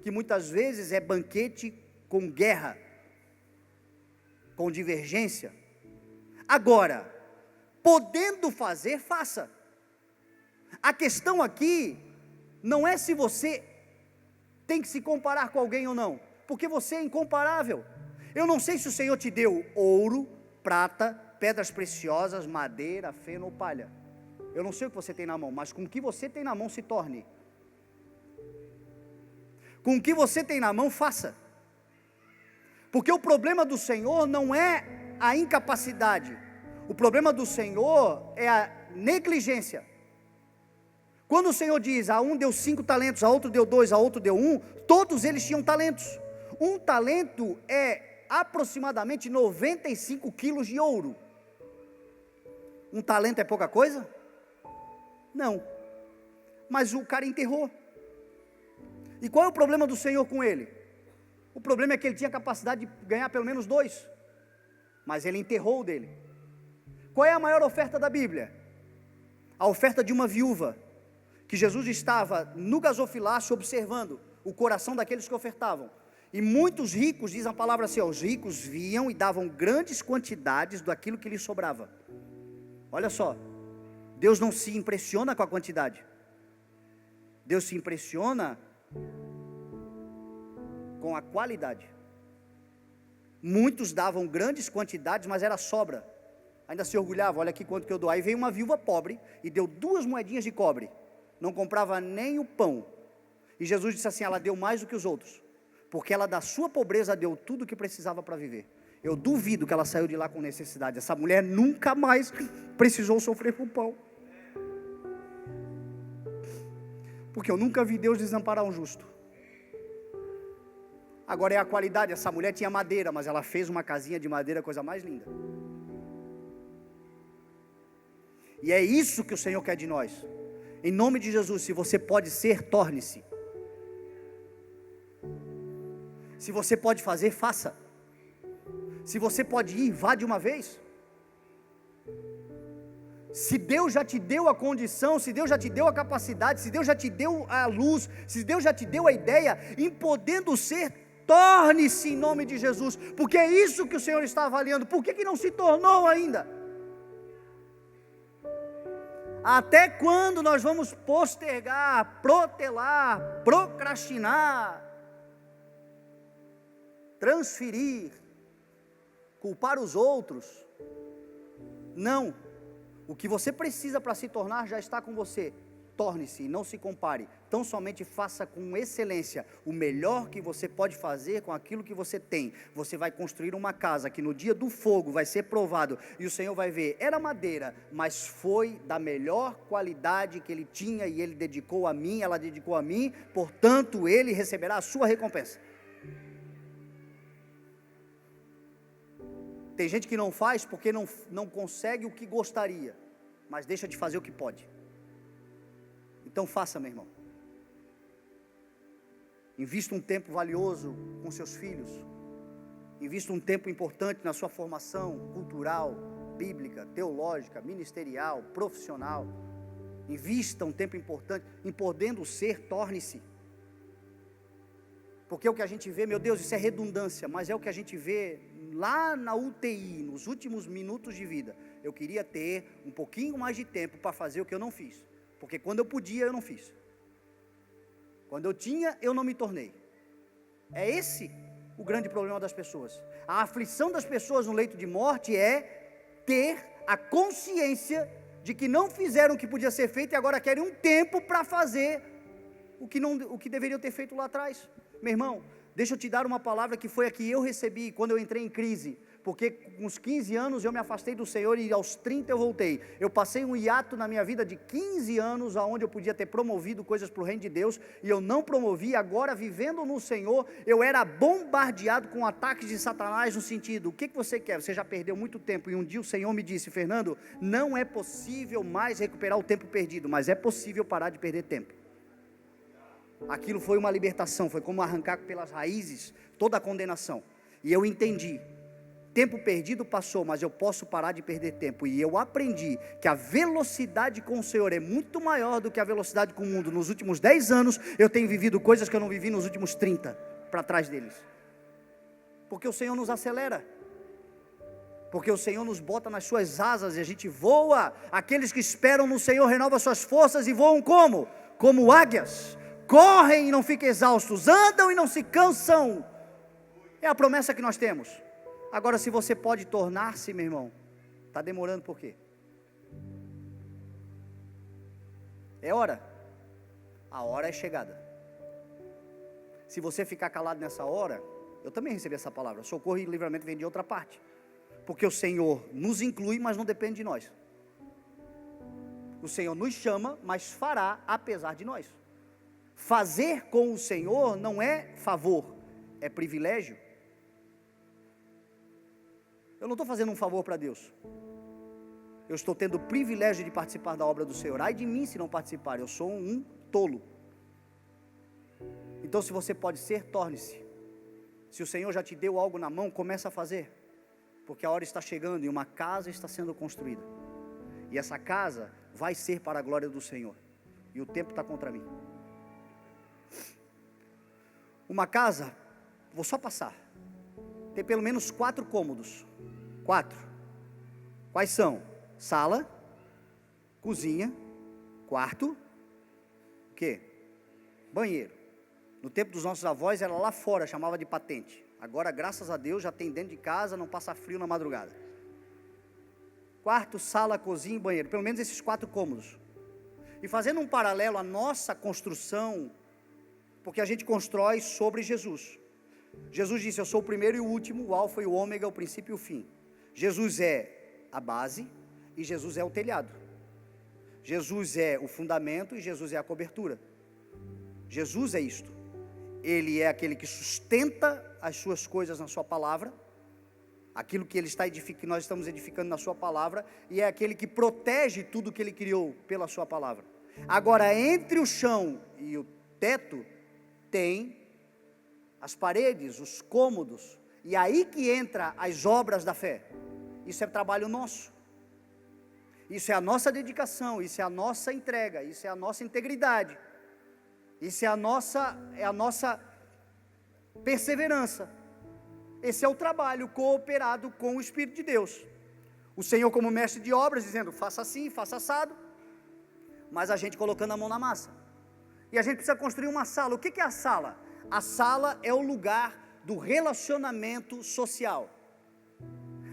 que muitas vezes é banquete com guerra, com divergência. Agora, podendo fazer, faça. A questão aqui não é se você tem que se comparar com alguém ou não, porque você é incomparável. Eu não sei se o Senhor te deu ouro, prata, pedras preciosas, madeira, feno ou palha. Eu não sei o que você tem na mão, mas com o que você tem na mão se torne. Com o que você tem na mão, faça. Porque o problema do Senhor não é a incapacidade, o problema do Senhor é a negligência. Quando o Senhor diz, a um deu 5 talentos, a outro deu 2, a outro deu 1, todos eles tinham talentos. Um talento é aproximadamente 95 quilos de ouro. Um talento é pouca coisa? Não, mas o cara enterrou. E qual é o problema do Senhor com ele? O problema é que ele tinha capacidade de ganhar pelo menos 2, mas ele enterrou o dele. Qual é a maior oferta da Bíblia? A oferta de uma viúva, que Jesus estava no gasofilácio observando o coração daqueles que ofertavam. E muitos ricos, diz a palavra assim, os ricos viam e davam grandes quantidades daquilo que lhes sobrava. Olha só, Deus não se impressiona com a quantidade, Deus se impressiona com a qualidade. Muitos davam grandes quantidades, mas era sobra. Ainda se orgulhava, olha aqui quanto que eu dou. Aí veio uma viúva pobre e deu 2 moedinhas de cobre. Não comprava nem o pão. E Jesus disse assim, ela deu mais do que os outros. Porque ela da sua pobreza deu tudo o que precisava para viver. Eu duvido que ela saiu de lá com necessidade. Essa mulher nunca mais precisou sofrer por pão. Porque eu nunca vi Deus desamparar um justo. Agora é a qualidade. Essa mulher tinha madeira, mas ela fez uma casinha de madeira, coisa mais linda. E é isso que o Senhor quer de nós. Em nome de Jesus, se você pode ser, torne-se. Se você pode fazer, faça. Se você pode ir, vá de uma vez. Se Deus já te deu a condição, se Deus já te deu a capacidade, se Deus já te deu a luz, se Deus já te deu a ideia, em podendo ser, torne-se em nome de Jesus, porque é isso que o Senhor está avaliando. Por que não se tornou ainda? Até quando nós vamos postergar, protelar, procrastinar, transferir, culpar os outros? Não. O que você precisa para se tornar já está com você. Torne-se, não se compare. Tão somente faça com excelência o melhor que você pode fazer com aquilo que você tem. Você vai construir uma casa que no dia do fogo vai ser provado e o Senhor vai ver, era madeira, mas foi da melhor qualidade que ele tinha e ele dedicou a mim, ela dedicou a mim, portanto ele receberá a sua recompensa. Tem gente que não faz porque não consegue o que gostaria, mas deixa de fazer o que pode. Então faça, meu irmão. Invista um tempo valioso com seus filhos. Invista um tempo importante na sua formação cultural, bíblica, teológica, ministerial, profissional. Invista um tempo importante. Em podendo ser, torne-se. Porque o que a gente vê, meu Deus, isso é redundância, mas é o que a gente vê lá na UTI, nos últimos minutos de vida. Eu queria ter um pouquinho mais de tempo para fazer o que eu não fiz. Porque quando eu podia, eu não fiz. Quando eu tinha, eu não me tornei. É esse o grande problema das pessoas. A aflição das pessoas no leito de morte é ter a consciência de que não fizeram o que podia ser feito e agora querem um tempo para fazer o que deveriam ter feito lá atrás. Meu irmão, deixa eu te dar uma palavra que foi a que eu recebi quando eu entrei em crise. Porque com uns 15 anos eu me afastei do Senhor e aos 30 eu voltei. Eu passei um hiato na minha vida de 15 anos, onde eu podia ter promovido coisas para o reino de Deus, e eu não promovi. Agora, vivendo no Senhor, eu era bombardeado com ataques de Satanás, no sentido, o que você quer? Você já perdeu muito tempo, e um dia o Senhor me disse, Fernando, não é possível mais recuperar o tempo perdido, mas é possível parar de perder tempo. Aquilo foi uma libertação, foi como arrancar pelas raízes toda a condenação, e eu entendi. Tempo perdido passou, mas eu posso parar de perder tempo. E eu aprendi que a velocidade com o Senhor é muito maior do que a velocidade com o mundo. Nos últimos 10 anos, eu tenho vivido coisas que eu não vivi nos últimos 30, para trás deles. Porque o Senhor nos acelera. Porque o Senhor nos bota nas suas asas e a gente voa. Aqueles que esperam no Senhor renovam suas forças e voam como? Como águias. Correm e não ficam exaustos, andam e não se cansam. É a promessa que nós temos. Agora, se você pode tornar-se, meu irmão, está demorando por quê? É hora. A hora é chegada. Se você ficar calado nessa hora, eu também recebi essa palavra. Socorro e livramento vem de outra parte. Porque o Senhor nos inclui, mas não depende de nós. O Senhor nos chama, mas fará apesar de nós. Fazer com o Senhor não é favor, é privilégio. Eu não estou fazendo um favor para Deus. Eu estou tendo o privilégio de participar da obra do Senhor. Ai de mim se não participar, eu sou um tolo. Então, se você pode ser, torne-se. Se o Senhor já te deu algo na mão, começa a fazer. Porque a hora está chegando e uma casa está sendo construída. E essa casa vai ser para a glória do Senhor. E o tempo está contra mim. Uma casa, vou só passar. Tem pelo menos 4 cômodos. 4. Quais são? Sala, cozinha, quarto, o quê? Banheiro. No tempo dos nossos avós era lá fora, chamava de patente. Agora, graças a Deus, já tem dentro de casa, não passa frio na madrugada. Quarto, sala, cozinha e banheiro, pelo menos esses 4 cômodos. E fazendo um paralelo à nossa construção, porque a gente constrói sobre Jesus. Jesus disse: eu sou o primeiro e o último, o alfa e o ômega, o princípio e o fim. Jesus é a base e Jesus é o telhado. Jesus é o fundamento e Jesus é a cobertura. Jesus é isto. Ele é aquele que sustenta as suas coisas na sua palavra, aquilo que ele está edificando, nós estamos edificando na sua palavra, e é aquele que protege tudo que ele criou pela sua palavra. Agora, entre o chão e o teto, tem as paredes, os cômodos, e aí que entra as obras da fé. Isso é trabalho nosso, isso é a nossa dedicação, isso é a nossa entrega, isso é a nossa integridade, isso é a nossa perseverança. Esse é o trabalho cooperado com o Espírito de Deus. O Senhor como mestre de obras, dizendo: faça assim, faça assado, mas a gente colocando a mão na massa. E a gente precisa construir uma sala. O que é a sala? A sala é o lugar do relacionamento social.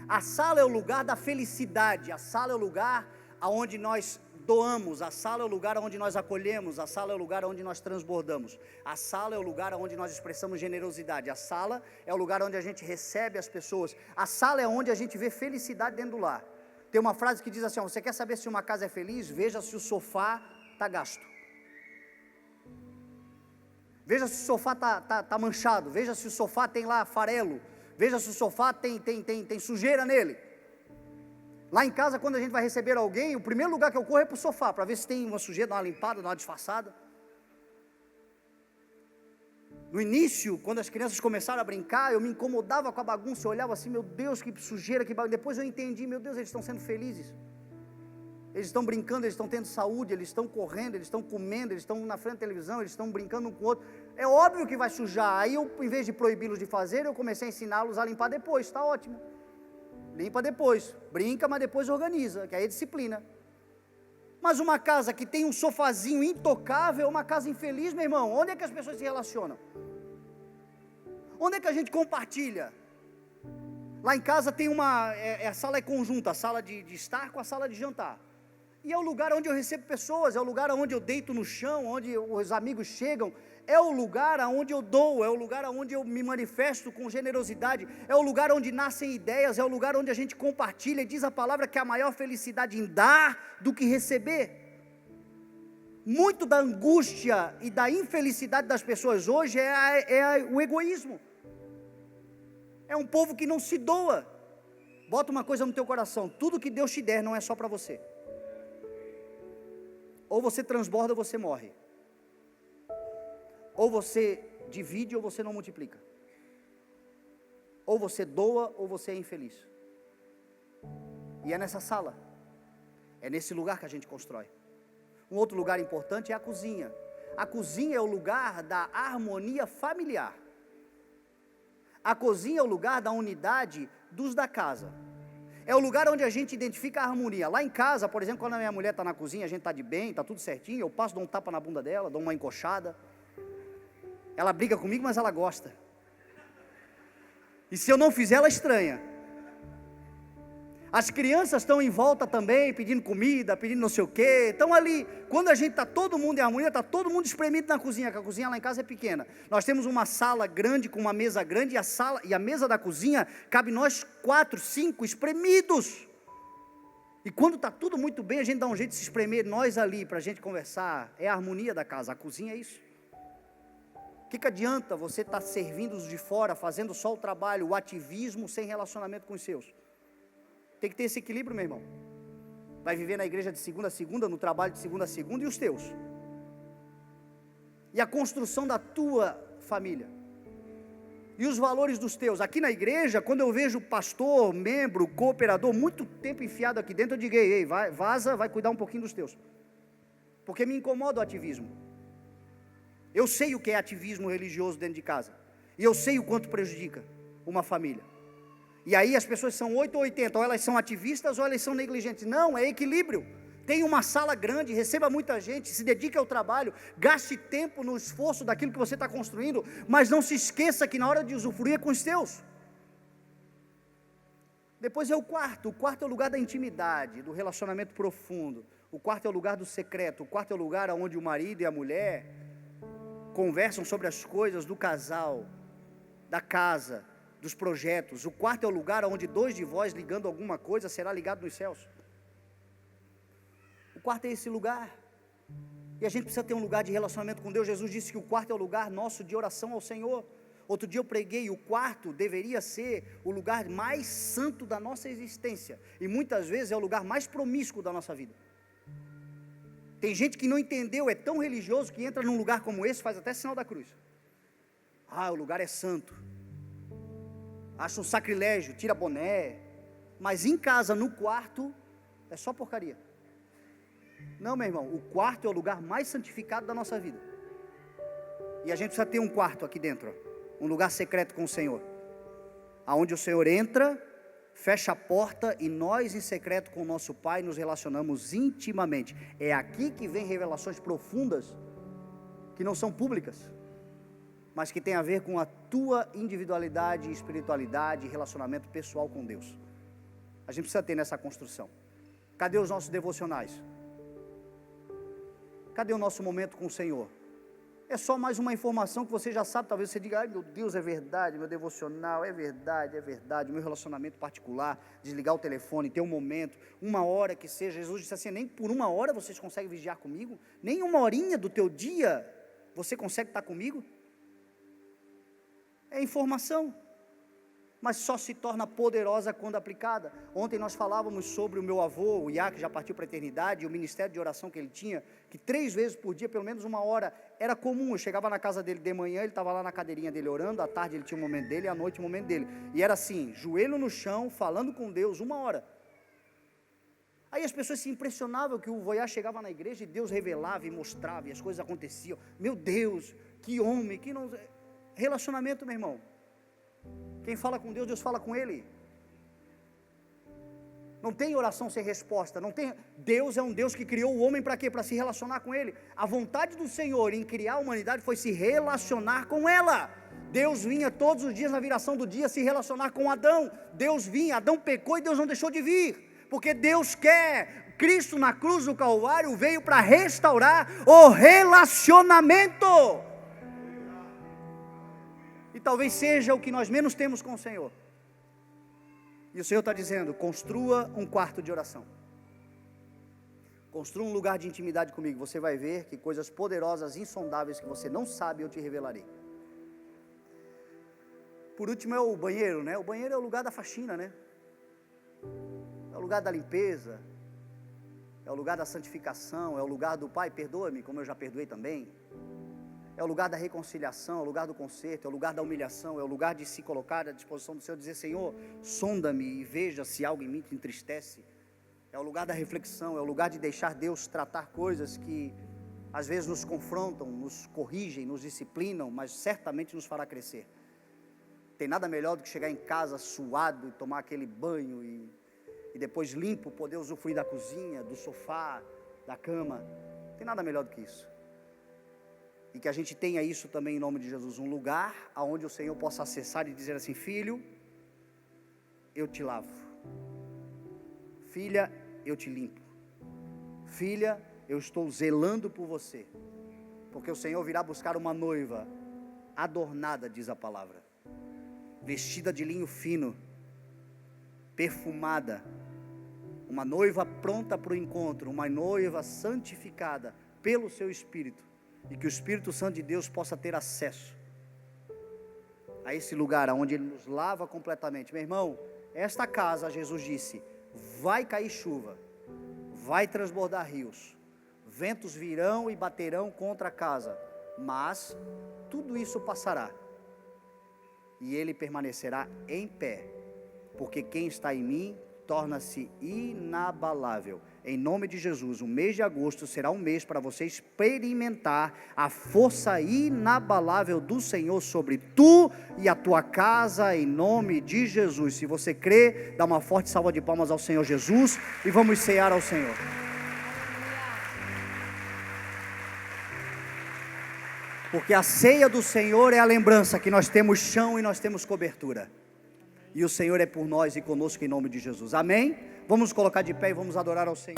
A sala é o lugar da felicidade. A sala é o lugar onde nós doamos. A sala é o lugar onde nós acolhemos. A sala é o lugar onde nós transbordamos. A sala é o lugar onde nós expressamos generosidade. A sala é o lugar onde a gente recebe as pessoas. A sala é onde a gente vê felicidade dentro do lar. Tem uma frase que diz assim: você quer saber se uma casa é feliz? Veja se o sofá está gasto. Veja se o sofá está manchado. Veja se o sofá tem lá farelo. Veja se o sofá tem sujeira nele. Lá em casa, quando a gente vai receber alguém, o primeiro lugar que eu corro é para o sofá, para ver se tem uma sujeira, dar uma limpada, dar uma disfarçada. No início, quando as crianças começaram a brincar, eu me incomodava com a bagunça, eu olhava assim: meu Deus, que sujeira, que bagunça. Depois eu entendi: meu Deus, eles estão sendo felizes. Eles estão brincando, eles estão tendo saúde, eles estão correndo, eles estão comendo, eles estão na frente da televisão, eles estão brincando um com o outro. É óbvio que vai sujar. Aí eu, em vez de proibi-los de fazer, eu comecei a ensiná-los a limpar depois. Está ótimo. Limpa depois, brinca, mas depois organiza, que aí é disciplina. Mas uma casa que tem um sofazinho intocável é uma casa infeliz, meu irmão. Onde é que as pessoas se relacionam? Onde é que a gente compartilha? Lá em casa tem a sala é conjunta, a sala de estar com a sala de jantar. E é o lugar onde eu recebo pessoas, é o lugar onde eu deito no chão, onde os amigos chegam, é o lugar onde eu dou, é o lugar onde eu me manifesto com generosidade, é o lugar onde nascem ideias, é o lugar onde a gente compartilha. E diz a palavra que há maior felicidade em dar do que receber. Muito da angústia e da infelicidade das pessoas hoje é o egoísmo. É um povo que não se doa. Bota uma coisa no teu coração: tudo que Deus te der não é só para você. Ou você transborda ou você morre. Ou você divide ou você não multiplica. Ou você doa ou você é infeliz. E é nessa sala, é nesse lugar que a gente constrói. Um outro lugar importante é a cozinha. A cozinha é o lugar da harmonia familiar. A cozinha é o lugar da unidade dos da casa. É o lugar onde a gente identifica a harmonia. Lá em casa, por exemplo, quando a minha mulher está na cozinha, a gente está de bem, está tudo certinho, eu passo, dou um tapa na bunda dela, dou uma encoxada. Ela briga comigo, mas ela gosta. E se eu não fizer, ela estranha. As crianças estão em volta também, pedindo comida, pedindo não sei o quê, estão ali. Quando a gente está todo mundo em harmonia, está todo mundo espremido na cozinha, que a cozinha lá em casa é pequena. Nós temos uma sala grande, com uma mesa grande, e a mesa da cozinha, cabe nós 4, 5 espremidos. E quando está tudo muito bem, a gente dá um jeito de se espremer, nós ali, para a gente conversar. É a harmonia da casa, a cozinha é isso. O que adianta você estar servindo os de fora, fazendo só o trabalho, o ativismo, sem relacionamento com os seus? Tem que ter esse equilíbrio, meu irmão. Vai viver na igreja de segunda a segunda, no trabalho de segunda a segunda, e os teus? E a construção da tua família? E os valores dos teus? Aqui na igreja, quando eu vejo pastor, membro, cooperador, muito tempo enfiado aqui dentro, eu digo: ei, vaza, vai cuidar um pouquinho dos teus. Porque me incomoda o ativismo. Eu sei o que é ativismo religioso dentro de casa. E eu sei o quanto prejudica uma família. E aí as pessoas são 8 ou 80, ou elas são ativistas ou elas são negligentes. Não, é equilíbrio. Tenha uma sala grande, receba muita gente, se dedique ao trabalho, gaste tempo no esforço daquilo que você está construindo, mas não se esqueça que na hora de usufruir é com os teus. Depois é o quarto é o lugar da intimidade, do relacionamento profundo, o quarto é o lugar do secreto, o quarto é o lugar onde o marido e a mulher conversam sobre as coisas do casal, da casa, dos projetos. O quarto é o lugar onde 2 de vós ligando alguma coisa será ligado nos céus. O quarto é esse lugar, e a gente precisa ter um lugar de relacionamento com Deus. Jesus disse que o quarto é o lugar nosso de oração ao Senhor. Outro dia eu preguei, o quarto deveria ser o lugar mais santo da nossa existência, e muitas vezes é o lugar mais promíscuo da nossa vida. Tem gente que não entendeu, é tão religioso que entra num lugar como esse, faz até sinal da cruz. O lugar é santo, acha um sacrilégio, tira boné, mas em casa, no quarto, é só porcaria. Não, meu irmão, o quarto é o lugar mais santificado da nossa vida, e a gente precisa ter um quarto aqui dentro, um lugar secreto com o Senhor, aonde o Senhor entra, fecha a porta, e nós em secreto com o nosso Pai nos relacionamos intimamente. É aqui que vem revelações profundas, que não são públicas, mas que tem a ver com a tua individualidade, espiritualidade e relacionamento pessoal com Deus. A gente precisa ter nessa construção. Cadê os nossos devocionais? Cadê o nosso momento com o Senhor? É só mais uma informação que você já sabe. Talvez você diga: ai meu Deus, é verdade, meu devocional, é verdade, meu relacionamento particular, desligar o telefone, ter um momento, 1 hora que seja. Jesus disse assim: nem por 1 hora vocês conseguem vigiar comigo? Nem 1 horinha do teu dia você consegue estar comigo? É informação, mas só se torna poderosa quando aplicada. Ontem nós falávamos sobre o meu avô, o Iá, que já partiu para a eternidade, e o ministério de oração que ele tinha, que 3 vezes por dia, pelo menos 1 hora, era comum. Eu chegava na casa dele de manhã, ele estava lá na cadeirinha dele orando, à tarde ele tinha um momento dele, à noite um momento dele, e era assim, joelho no chão, falando com Deus, 1 hora. Aí as pessoas se impressionavam que o Voiá chegava na igreja e Deus revelava e mostrava, e as coisas aconteciam. Meu Deus, que homem, que não... Relacionamento, meu irmão. Quem fala com Deus, Deus fala com ele. Não tem oração sem resposta, não tem. Deus é um Deus que criou o homem para quê? Para se relacionar com ele. A vontade do Senhor em criar a humanidade foi se relacionar com ela. Deus vinha todos os dias na viração do dia se relacionar com Adão. Deus vinha, Adão pecou e Deus não deixou de vir, porque Deus quer. Cristo na cruz do Calvário veio para restaurar o relacionamento. E talvez seja o que nós menos temos com o Senhor. E o Senhor está dizendo: construa um quarto de oração, construa um lugar de intimidade comigo. Você vai ver que coisas poderosas, insondáveis, que você não sabe, eu te revelarei. Por último é o banheiro, né? O banheiro é o lugar da faxina, né? É o lugar da limpeza, é o lugar da santificação, é o lugar do Pai, perdoa-me, como eu já perdoei também. É o lugar da reconciliação, é o lugar do conserto, é o lugar da humilhação, é o lugar de se colocar à disposição do Senhor, dizer: Senhor, sonda-me e veja se algo em mim te entristece. É o lugar da reflexão, é o lugar de deixar Deus tratar coisas que às vezes nos confrontam, nos corrigem, nos disciplinam, mas certamente nos fará crescer. Tem nada melhor do que chegar em casa suado e tomar aquele banho e depois limpo, poder usufruir da cozinha, do sofá, da cama. Tem nada melhor do que isso. E que a gente tenha isso também em nome de Jesus, um lugar aonde o Senhor possa acessar e dizer assim: filho, eu te lavo, filha, eu te limpo, filha, eu estou zelando por você, porque o Senhor virá buscar uma noiva adornada, diz a palavra, vestida de linho fino, perfumada, uma noiva pronta para o encontro, uma noiva santificada pelo seu Espírito. E que o Espírito Santo de Deus possa ter acesso a esse lugar onde Ele nos lava completamente. Meu irmão, esta casa, Jesus disse, vai cair chuva, vai transbordar rios, ventos virão e baterão contra a casa, mas tudo isso passará, e Ele permanecerá em pé, porque quem está em mim torna-se inabalável. Em nome de Jesus, o mês de agosto será um mês para você experimentar a força inabalável do Senhor sobre tu e a tua casa, em nome de Jesus. Se você crê, dá uma forte salva de palmas ao Senhor Jesus e vamos cear ao Senhor. Porque a ceia do Senhor é a lembrança que nós temos chão e nós temos cobertura. E o Senhor é por nós e conosco em nome de Jesus. Amém? Vamos nos colocar de pé e vamos adorar ao Senhor.